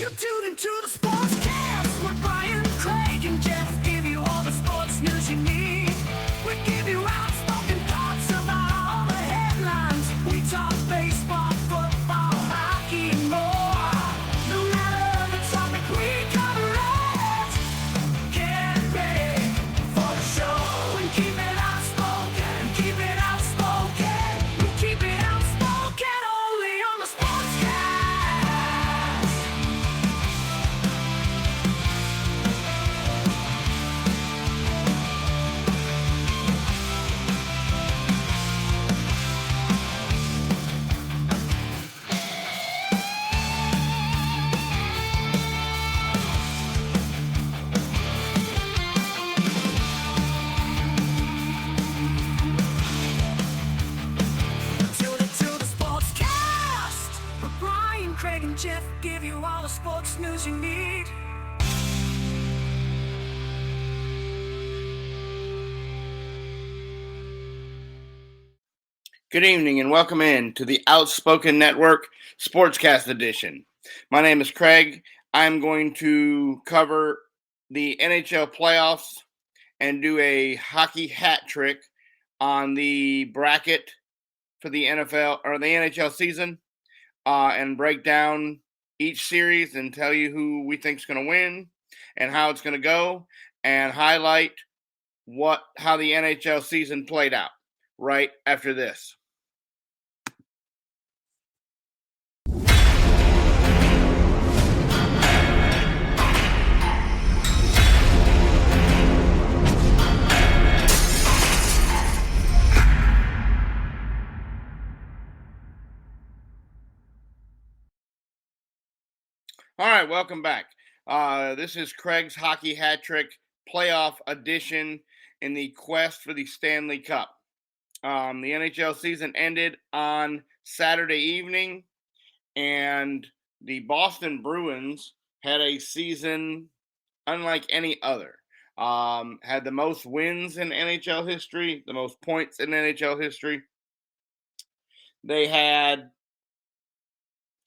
You tune into the Sportscast with Brian, Craig, and Jeff. Give you all the sports news you need. We give you outspoken thoughts about all the headlines. We talk baseball, football, hockey, and more. No matter the topic, we cover it. Get ready for the show and keep it outspoken. Keep it outspoken. We keep it outspoken only on the Sportscast. Tune into the Sportscast with Brian, Craig, and Jeff. Give you all the sports news you need. Good evening and welcome in to the Outspoken Network Sportscast Edition. My name is Craig. I'm going to cover the NHL playoffs and do a hockey hat trick on the bracket for the NFL or the NHL season and break down each series and tell you who we think is going to win and how it's going to go and highlight how the NHL season played out right after this. All right, welcome back. This is Craig's Hockey Hat Trick Playoff Edition in the quest for the Stanley Cup. The NHL season ended on Saturday evening, and the Boston Bruins had a season unlike any other. Had the most wins in NHL history, the most points in NHL history. They had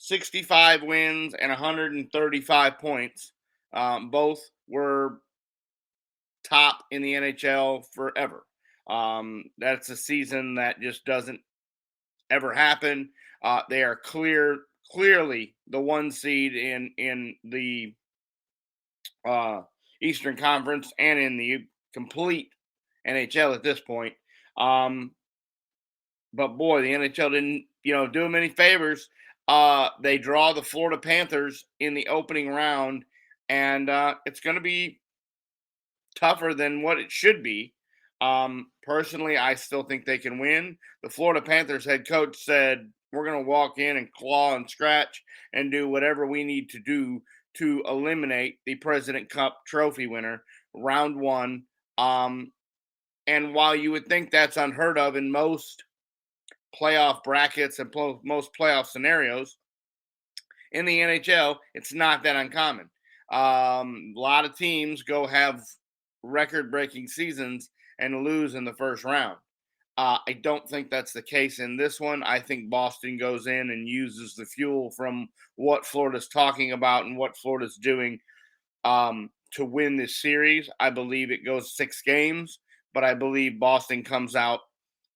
65 wins and 135 points. Both were top in the NHL forever. That's a season that just doesn't ever happen. They are clearly the one seed in the Eastern Conference and in the complete NHL at this point. But boy, the NHL didn't, do them any favors. They draw the Florida Panthers in the opening round, and it's going to be tougher than what it should be. Personally, I still think they can win. The Florida Panthers head coach said, we're going to walk in and claw and scratch and do whatever we need to do to eliminate the President Cup trophy winner, round one. And while you would think that's unheard of in most playoff brackets and most playoff scenarios, in the NHL, it's not that uncommon. A lot of teams go have record-breaking seasons and lose in the first round. I don't think that's the case in this one. I think Boston goes in and uses the fuel from what Florida's talking about and what Florida's doing to win this series. I believe it goes 6 games, but I believe Boston comes out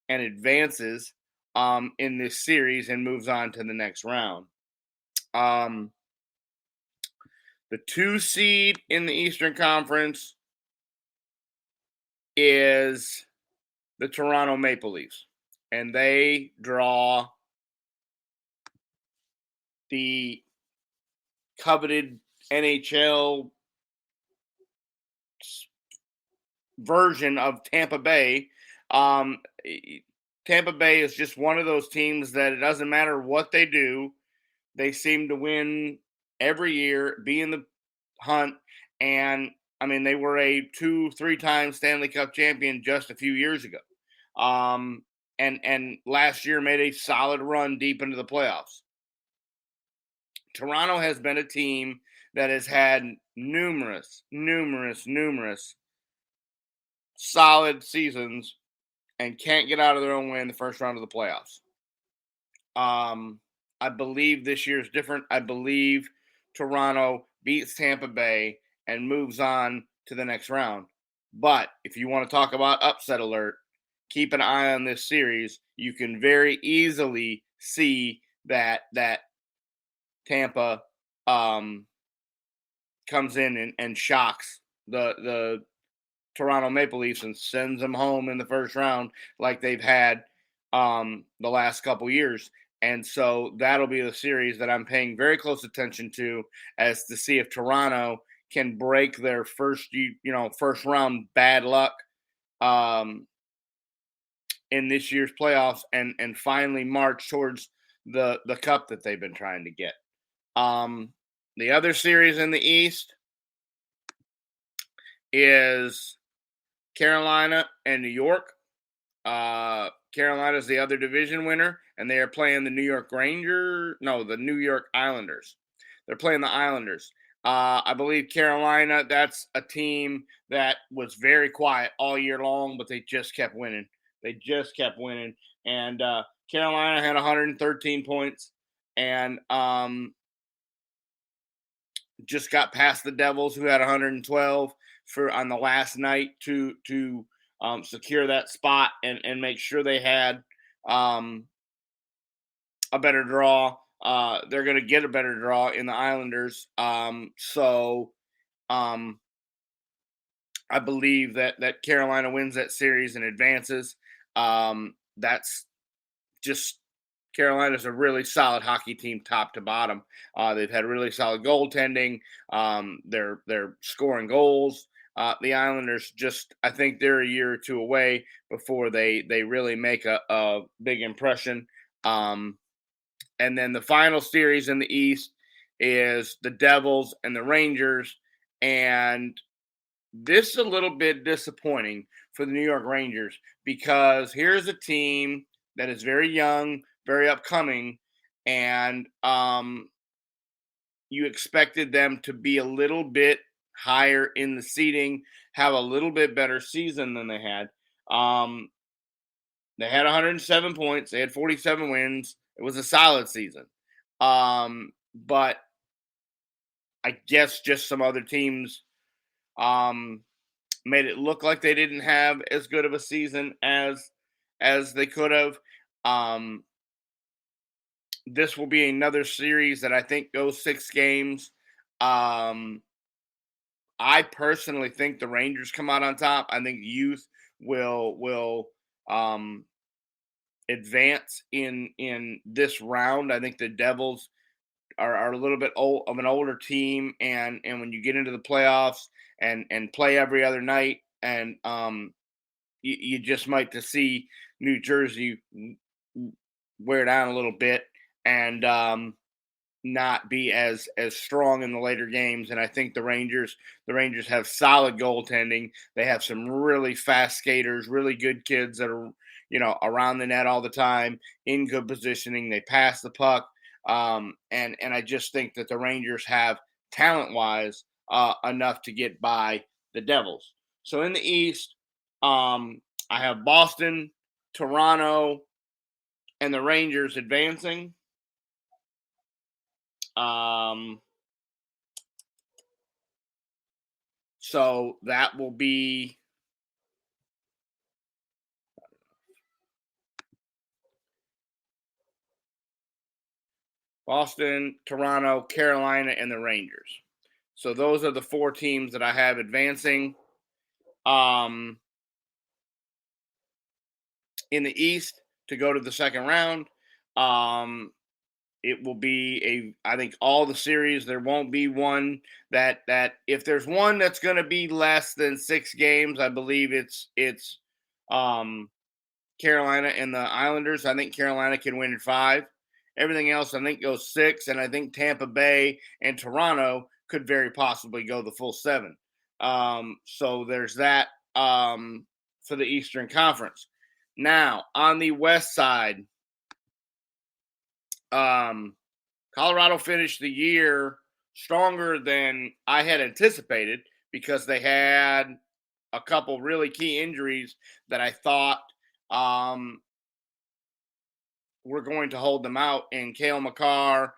and advances in this series and moves on to the next round. The 2 seed in the Eastern Conference is the Toronto Maple Leafs, and they draw the coveted NHL version of Tampa Bay. Tampa Bay is just one of those teams that it doesn't matter what they do, they seem to win every year, be in the hunt, and they were a 2-3-time Stanley Cup champion just a few years ago. And last year made a solid run deep into the playoffs. Toronto has been a team that has had numerous solid seasons and can't get out of their own way in the first round of the playoffs. I believe this year is different. I believe Toronto beats Tampa Bay and moves on to the next round. But if you want to talk about upset alert, keep an eye on this series. You can very easily see that Tampa comes in and shocks the Toronto Maple Leafs and sends them home in the first round like they've had the last couple years. And so that'll be the series that I'm paying very close attention to, as to see if Toronto can break their first round bad luck um, in this year's playoffs and finally march towards the cup that they've been trying to get. The other series in the East is Carolina and New York. Carolina is the other division winner, and they are playing the New York Islanders. They're playing the Islanders. I believe Carolina, that's a team that was very quiet all year long, but they just kept winning. And Carolina had 113 points and just got past the Devils, who had 112 on the last night to secure that spot and make sure they had a better draw. They're going to get a better draw in the Islanders. I believe that Carolina wins that series and advances. That's just Carolina's a really solid hockey team, top to bottom. They've had really solid goaltending. They're scoring goals. The Islanders I think they're a year or two away before they really make a big impression. And then the final series in the East is the Devils and the Rangers. And this is a little bit disappointing for the New York Rangers, because here's a team that is very young, very upcoming, and you expected them to be a little bit higher in the seeding, have a little bit better season than they had. They had 107 points. They had 47 wins. It was a solid season. But I guess just some other teams made it look like they didn't have as good of a season as they could have. This will be another series that I think goes 6 games. I personally think the Rangers come out on top. I think youth will advance in this round. I think the Devils are a little bit of an older team, and when you get into the playoffs and play every other night, and you just might to see New Jersey wear down a little bit and not be as strong in the later games. And I think the Rangers have solid goaltending. They have some really fast skaters, really good kids that are around the net all the time, in good positioning. They pass the puck, and I just think that the Rangers have talent wise enough to get by the Devils. So in the East, I have Boston, Toronto, and the Rangers advancing. So that will be Boston, Toronto, Carolina, and the Rangers. So those are the 4 teams that I have advancing. In the East to go to the second round. It will be I think all the series, there won't be one that if there's one that's going to be less than 6 games, I believe it's Carolina and the Islanders. I think Carolina can win in 5. Everything else I think goes 6, and I think Tampa Bay and Toronto could very possibly go the full 7. So there's that for the Eastern Conference. Now, on the West side, Colorado finished the year stronger than I had anticipated, because they had a couple really key injuries that I thought were going to hold them out, in Cale Makar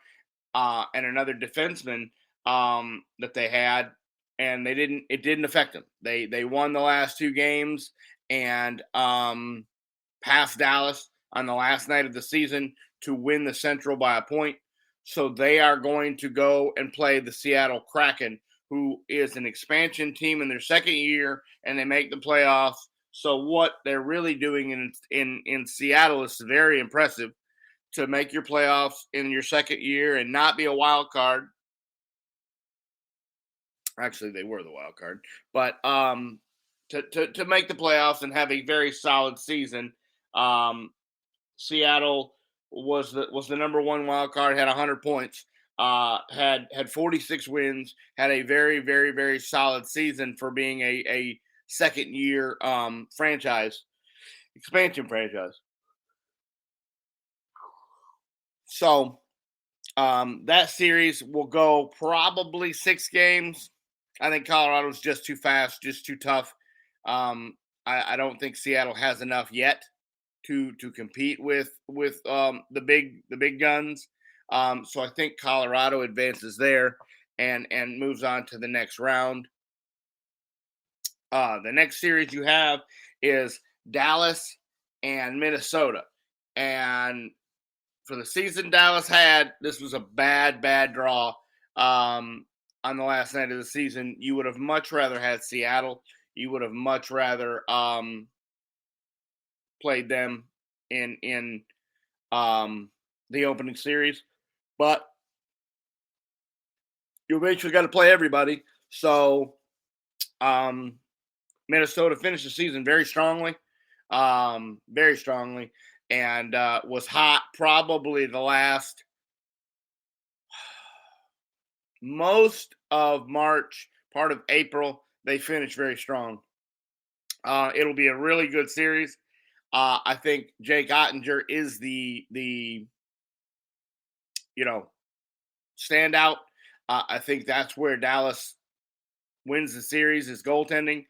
and another defenseman. that they had, and it didn't affect them. They won the last two games and passed Dallas on the last night of the season to win the Central by a point. So they are going to go and play the Seattle Kraken, who is an expansion team in their second year, and they make the playoffs. So what they're really doing in Seattle is very impressive, to make your playoffs in your second year and not be a wild card. Actually, they were the wild card, but to make the playoffs and have a very solid season. Seattle was the number one wild card, had 100 points, had 46 wins, had a very very very solid season for being a second year expansion franchise. So that series will go probably 6 games. I think Colorado's just too fast, just too tough. I don't think Seattle has enough yet to compete with the big guns. So I think Colorado advances there and moves on to the next round. The next series you have is Dallas and Minnesota, and for the season Dallas had, this was a bad draw. On the last night of the season, you would have much rather had Seattle. You would have much rather played them in the opening series, but you eventually got to play everybody. So Minnesota finished the season very strongly, and was hot probably the last most of March, part of April. They finished very strong. It'll be a really good series. I think Jake Ottinger is the standout. I think that's where Dallas wins the series, is goaltending.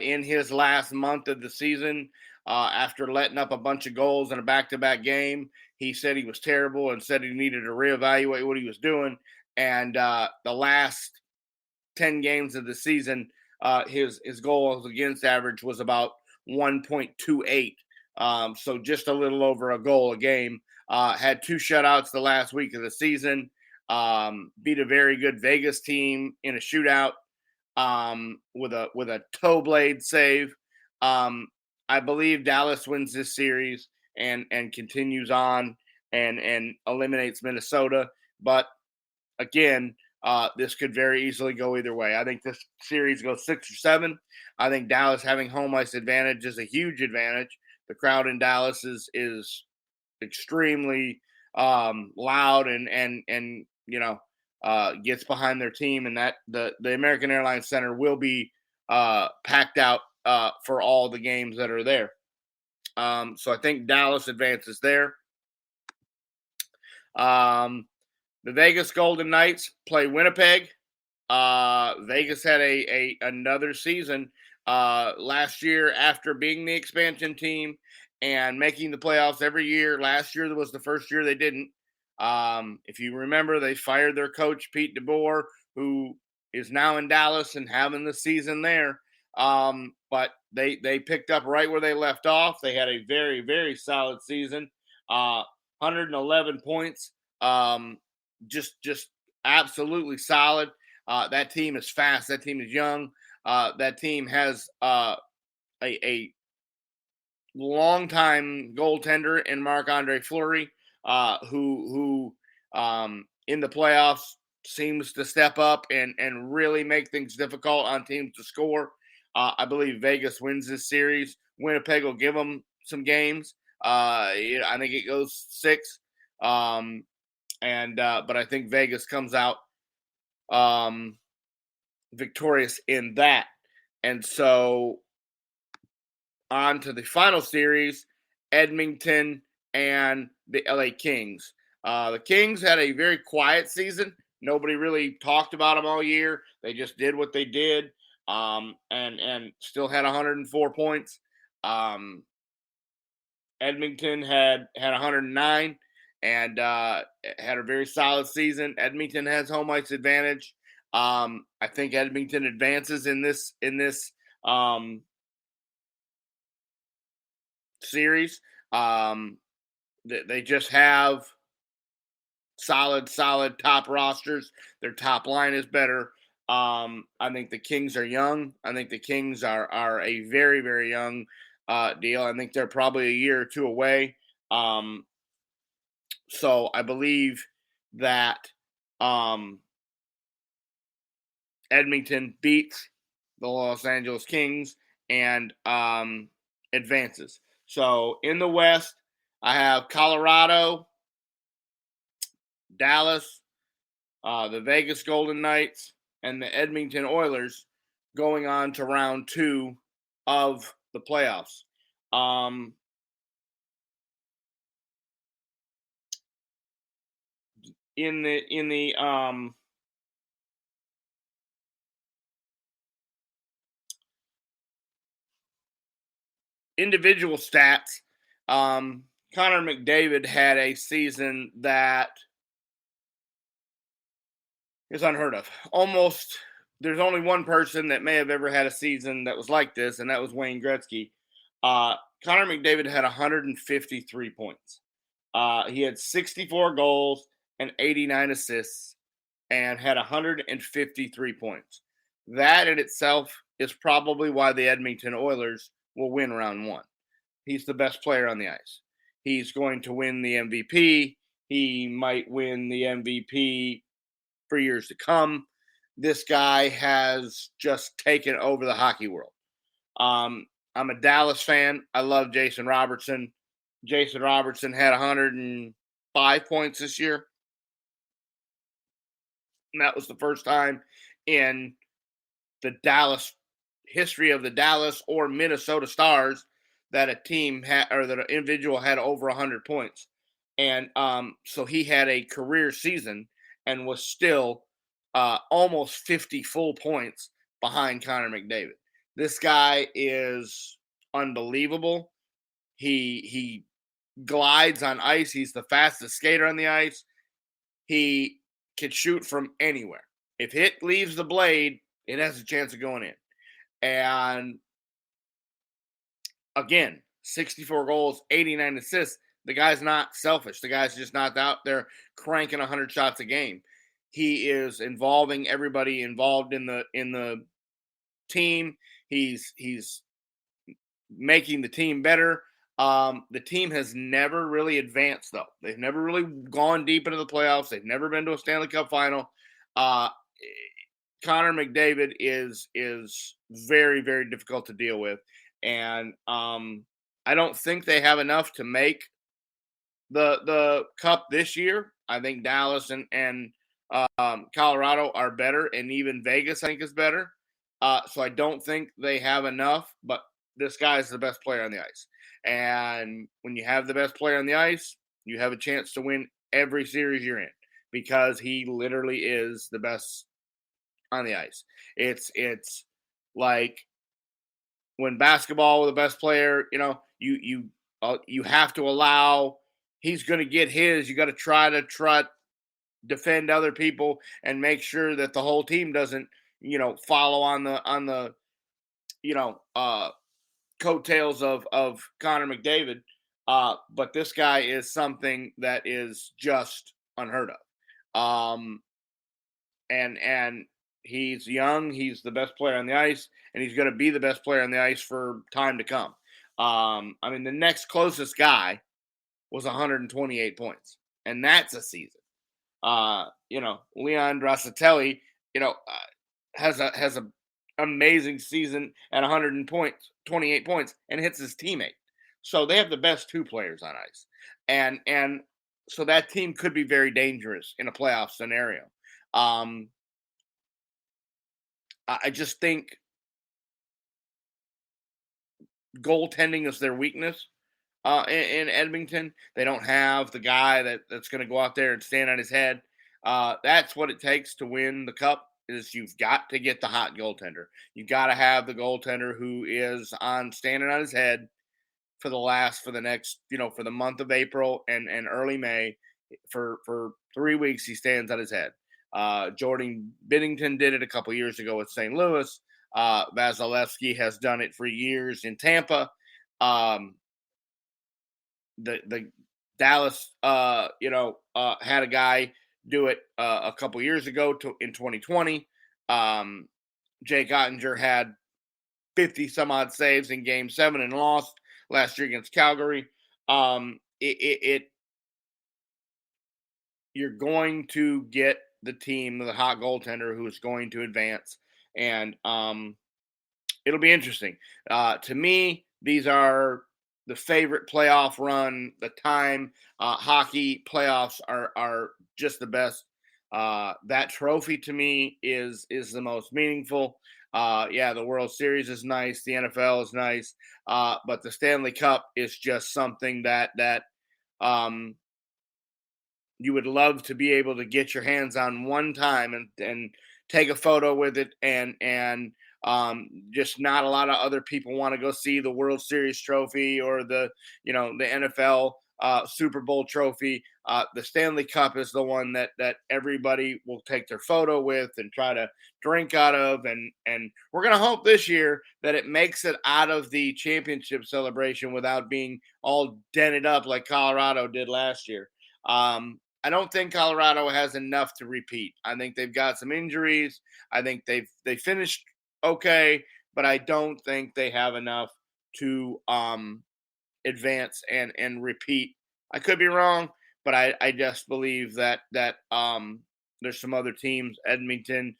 In his last month of the season, after letting up a bunch of goals in a back-to-back game, he said he was terrible and said he needed to reevaluate what he was doing. And the last 10 games of the season, his goals against average was about 1.28. So just a little over a goal a game. Had 2 shutouts the last week of the season. Beat a very good Vegas team in a shootout with a toe blade save. I believe Dallas wins this series and continues on and eliminates Minnesota. But again, this could very easily go either way. I think this series goes 6 or 7. I think Dallas having home ice advantage is a huge advantage. The crowd in Dallas is extremely loud and gets behind their team, and that the American Airlines Center will be packed out for all the games that are there. So I think Dallas advances there. The Vegas Golden Knights play Winnipeg. Vegas had another season last year after being the expansion team and making the playoffs every year. Last year was the first year they didn't. If you remember, they fired their coach, Pete DeBoer, who is now in Dallas and having the season there. But they picked up right where they left off. They had a very, very solid season. 111 points. Just absolutely solid. That team is fast. That team is young. That team has a longtime goaltender in Marc-Andre Fleury, who in the playoffs seems to step up and really make things difficult on teams to score. I believe Vegas wins this series. Winnipeg will give them some games. I think it goes 6. But I think Vegas comes out victorious in that. And so on to the final series, Edmonton and the LA Kings. The Kings had a very quiet season. Nobody really talked about them all year. They just did what they did, and still had 104 points. Edmonton had 109 and had a very solid season. Edmonton has home ice advantage. I think Edmonton advances in this series. Um, they just have solid top rosters. Their top line is better. I think the Kings are young. I think the Kings are a very young deal. I think they're probably a year or two away. Um, so I believe that um, Edmonton beats the Los Angeles Kings and advances. So in the West, I have Colorado, Dallas, the Vegas Golden Knights, and the Edmonton Oilers going on to round two of the playoffs. Um, in the individual stats, Connor McDavid had a season that is unheard of. Almost, there's only one person that may have ever had a season that was like this, and that was Wayne Gretzky. Uh, Connor McDavid had 153 points. He had 64 goals and 89 assists and had 153 points. That in itself is probably why the Edmonton Oilers will win round one. He's the best player on the ice. He's going to win the MVP. He might win the MVP for years to come. This guy has just taken over the hockey world. I'm a Dallas fan. I love Jason Robertson. Jason Robertson had 105 points this year. And that was the first time in the Dallas history of the Dallas or Minnesota Stars that a team had or that an individual had over 100 points. And so he had a career season and was still almost 50 full points behind Connor McDavid. This guy is unbelievable. He glides on ice. He's the fastest skater on the ice. He can shoot from anywhere. If it leaves the blade, it has a chance of going in. And again, 64 goals, 89 assists. The guy's not selfish. The guy's just not out there cranking 100 shots a game. He is involving everybody involved in the team. He's making the team better. The team has never really advanced, though. They've never really gone deep into the playoffs. They've never been to a Stanley Cup final. Connor McDavid is very difficult to deal with, and I don't think they have enough to make the Cup this year. I think Dallas and Colorado are better, and even Vegas I think is better. So I don't think they have enough, but this guy is the best player on the ice. And when you have the best player on the ice, you have a chance to win every series you're in because he literally is the best on the ice. It's like when basketball with the best player, you have to allow he's going to get his. You got to try defend other people and make sure that the whole team doesn't follow on the coattails of Connor McDavid. But this guy is something that is just unheard of. And he's young. He's the best player on the ice, and he's going to be the best player on the ice for time to come. I mean, the next closest guy was 128 points, and that's a season. Leon Draisaitl, has a amazing season at 28 points and hits his teammate. So they have the best two players on ice, and so that team could be very dangerous in a playoff scenario. I just think goaltending is their weakness in Edmonton. They don't have the guy that's going to go out there and stand on his head. That's what it takes to win the Cup. Is you've got to get the hot goaltender. You've got to have the goaltender who is standing on his head for the next for the month of April and early May. For 3 weeks he stands on his head. Jordan Binnington did it a couple years ago with St. Louis. Vasilevsky has done it for years in Tampa. The Dallas, had a guy do it a couple years ago in 2020. Jake Ottinger had 50 some odd saves in Game 7 and lost last year against Calgary. You're going to get the team, the hot goaltender, who is going to advance, and it'll be interesting. To me, these are the favorite playoff run. The time hockey playoffs are just the best. That trophy to me is the most meaningful. Yeah, the World Series is nice, the NFL is nice, but the Stanley Cup is just something that um, you would love to be able to get your hands on one time and take a photo with it, and just not a lot of other people want to go see the World Series trophy or the NFL Super Bowl trophy. The Stanley Cup is the one that everybody will take their photo with and try to drink out of, and we're gonna hope this year that it makes it out of the championship celebration without being all dented up like Colorado did last year. I don't think Colorado has enough to repeat. I think they've got some injuries. I think they finished okay, but I don't think they have enough to advance and repeat. I could be wrong, but I just believe that there's some other teams, Edmonton,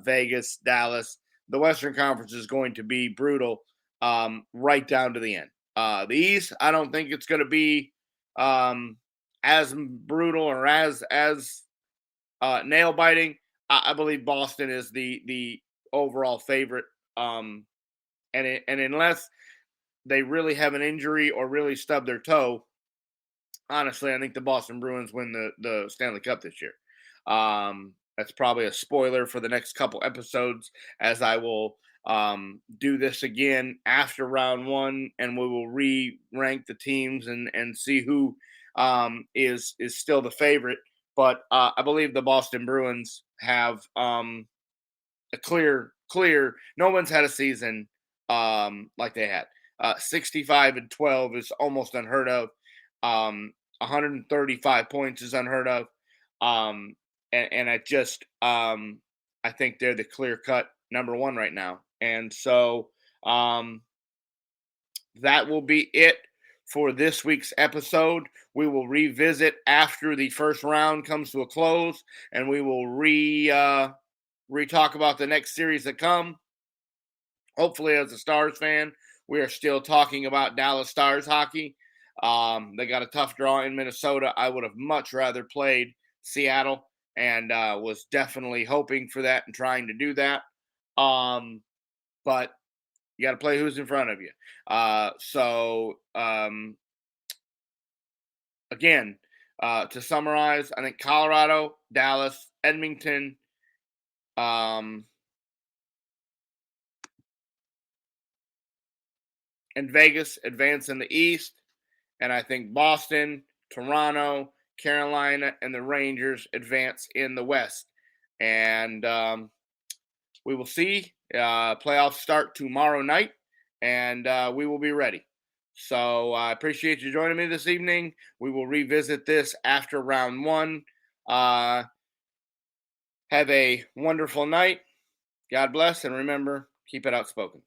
Vegas, Dallas. The Western Conference is going to be brutal right down to the end. The East, I don't think it's going to be as brutal or as nail biting. I believe Boston is the overall favorite. And unless they really have an injury or really stub their toe, honestly, I think the Boston Bruins win the Stanley Cup this year. That's probably a spoiler for the next couple episodes, as I will do this again after round one, and we will re-rank the teams and see who is still the favorite. But I believe the Boston Bruins have a clear. No one's had a season like they had. 65-12 is almost unheard of. 135 points is unheard of. And I think they're the clear cut number one right now. And so that will be it for this week's episode. We will revisit after the first round comes to a close, and we will re-talk about the next series that come. Hopefully, as a Stars fan, we are still talking about Dallas Stars hockey. They got a tough draw in Minnesota. I would have much rather played Seattle, and was definitely hoping for that and trying to do that. But you got to play who's in front of you. Again, to summarize, I think Colorado, Dallas, Edmonton, and Vegas advance in the East. And I think Boston, Toronto, Carolina, and the Rangers advance in the West. And we will see. Playoffs start tomorrow night, and we will be ready. So I appreciate you joining me this evening. We will revisit this after round one. Have a wonderful night. God bless, and remember, keep it outspoken.